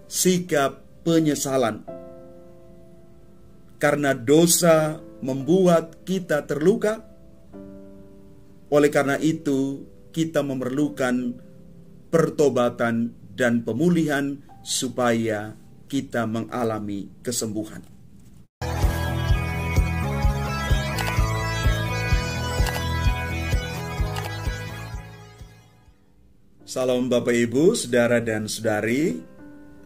sikap penyesalan. Karena dosa membuat kita terluka, oleh karena itu kita memerlukan pertobatan dan pemulihan supaya kita mengalami kesembuhan. Salam Bapak Ibu, Saudara dan Saudari,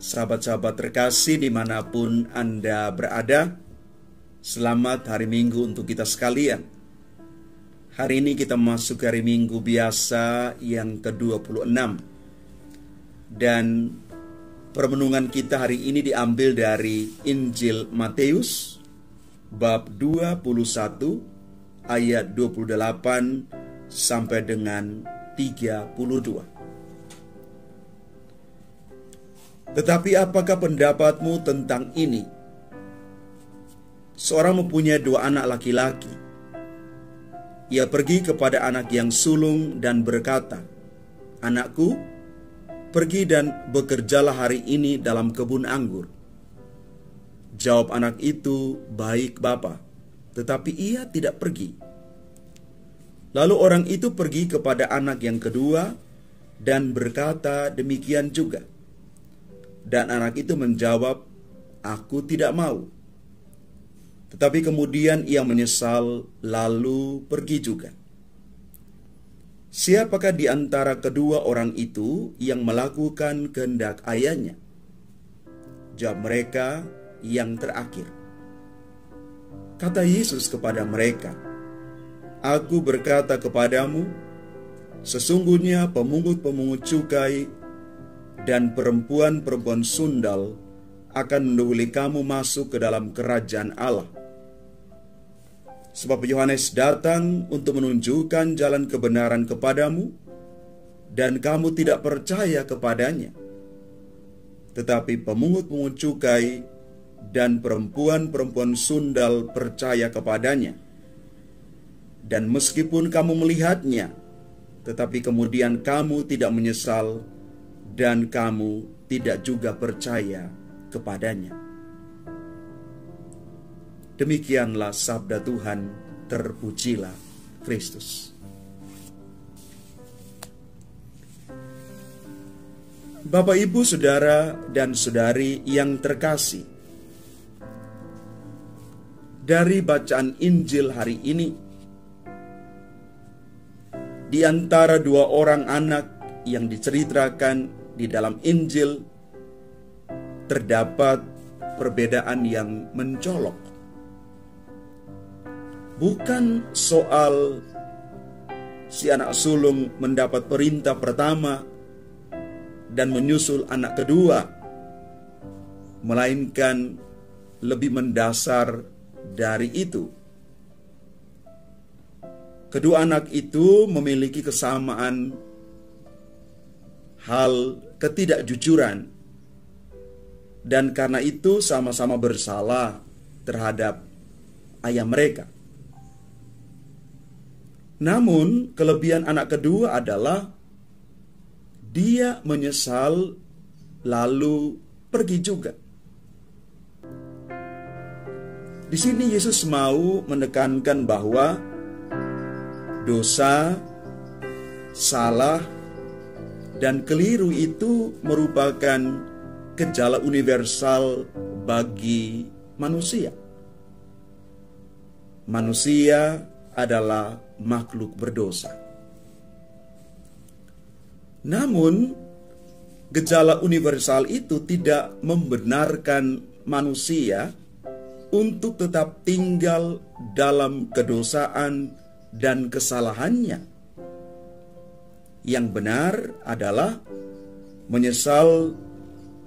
sahabat-sahabat terkasih dimanapun Anda berada. Selamat hari Minggu untuk kita sekalian. Hari ini kita memasuki hari Minggu biasa yang ke-26. Dan permenungan kita hari ini diambil dari Injil Matius bab 21 ayat 28 sampai dengan 32. Tetapi apakah pendapatmu tentang ini? Seorang mempunyai 2 anak laki-laki. Ia pergi kepada anak yang sulung dan berkata, "Anakku, pergi dan bekerjalah hari ini dalam kebun anggur." Jawab anak itu, "Baik, Bapa," tetapi ia tidak pergi. Lalu orang itu pergi kepada anak yang kedua dan berkata demikian juga. Dan anak itu menjawab, "Aku tidak mau." Tetapi kemudian ia menyesal, lalu pergi juga. Siapakah di antara kedua orang itu yang melakukan kehendak ayahnya? Jawab mereka, "Yang terakhir." Kata Yesus kepada mereka, "Aku berkata kepadamu, sesungguhnya pemungut-pemungut cukai dan perempuan-perempuan sundal akan mendahului kamu masuk ke dalam kerajaan Allah. Sebab Yohanes datang untuk menunjukkan jalan kebenaran kepadamu, dan kamu tidak percaya kepadanya. Tetapi pemungut-pemungut cukai dan perempuan-perempuan sundal percaya kepadanya. Dan meskipun kamu melihatnya, tetapi kemudian kamu tidak menyesal, dan kamu tidak juga percaya kepadanya." Demikianlah sabda Tuhan, terpujilah Kristus. Bapak, Ibu, Saudara, dan Saudari yang terkasih, dari bacaan Injil hari ini, di antara 2 orang anak yang diceritakan di dalam Injil, terdapat perbedaan yang mencolok. Bukan soal si anak sulung mendapat perintah pertama dan menyusul anak kedua, melainkan lebih mendasar dari itu. Kedua anak itu memiliki kesamaan hal ketidakjujuran, dan karena itu sama-sama bersalah terhadap ayah mereka. Namun kelebihan anak kedua adalah dia menyesal lalu pergi juga. Di sini Yesus mau menekankan bahwa dosa, salah, dan keliru itu merupakan gejala universal bagi manusia. Manusia adalah makhluk berdosa. Namun, gejala universal itu tidak membenarkan manusia untuk tetap tinggal dalam kedosaan dan kesalahannya. Yang benar adalah menyesal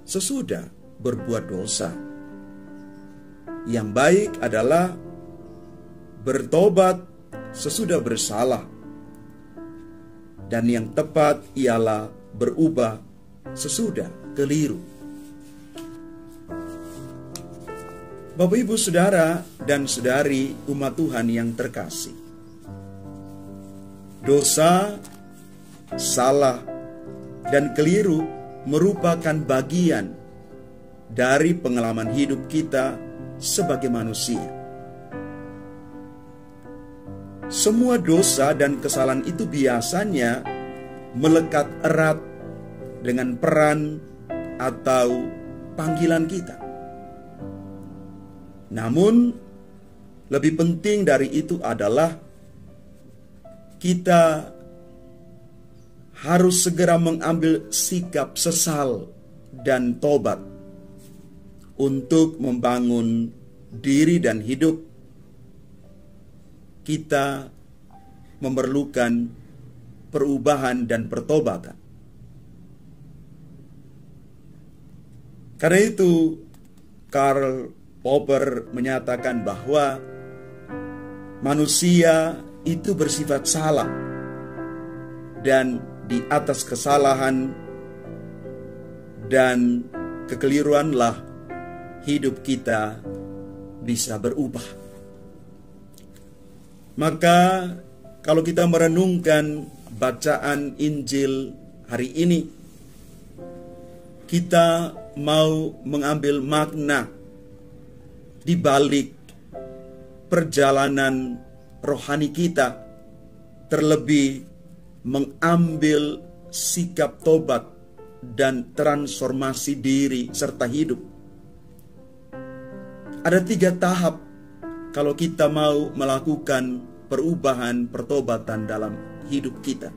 sesudah berbuat dosa. Yang baik adalah bertobat sesudah bersalah. Dan yang tepat ialah berubah sesudah keliru. Bapak, Ibu, Saudara, dan Saudari umat Tuhan yang terkasih, dosa, salah, dan keliru merupakan bagian dari pengalaman hidup kita sebagai manusia. Semua dosa dan kesalahan itu biasanya melekat erat dengan peran atau panggilan kita. Namun, lebih penting dari itu adalah kita harus segera mengambil sikap sesal dan tobat untuk membangun diri dan hidup. Kita memerlukan perubahan dan pertobatan. Karena itu, Karl Popper menyatakan bahwa manusia itu bersifat salah, dan di atas kesalahan dan kekeliruanlah hidup kita bisa berubah. Maka kalau kita merenungkan bacaan Injil hari ini, kita mau mengambil makna di balik perjalanan rohani kita, terlebih mengambil sikap tobat dan transformasi diri serta hidup. Ada 3 tahap kalau kita mau melakukan perubahan pertobatan dalam hidup kita.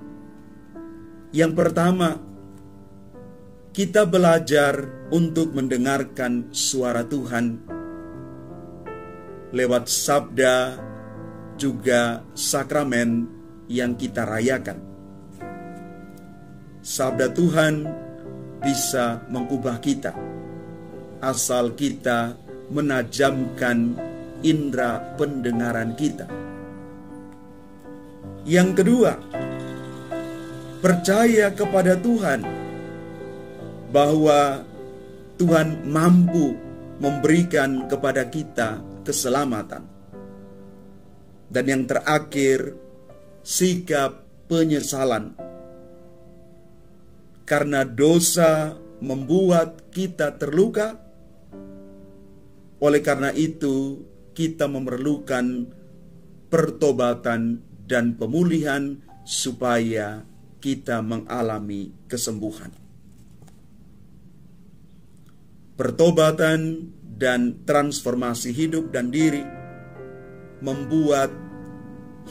Yang pertama, kita belajar untuk mendengarkan suara Tuhan lewat sabda juga sakramen yang kita rayakan. Sabda Tuhan bisa mengubah kita asal kita menajamkan indera pendengaran kita. Yang kedua, percaya kepada Tuhan bahwa Tuhan mampu memberikan kepada kita keselamatan. Dan yang terakhir, sikap penyesalan. Karena dosa membuat kita terluka, oleh karena itu kita memerlukan pertobatan dan pemulihan supaya kita mengalami kesembuhan. Pertobatan dan transformasi hidup dan diri membuat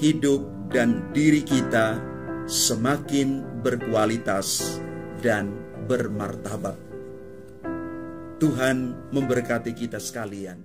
hidup dan diri kita semakin berkualitas dan bermartabat. Tuhan memberkati kita sekalian.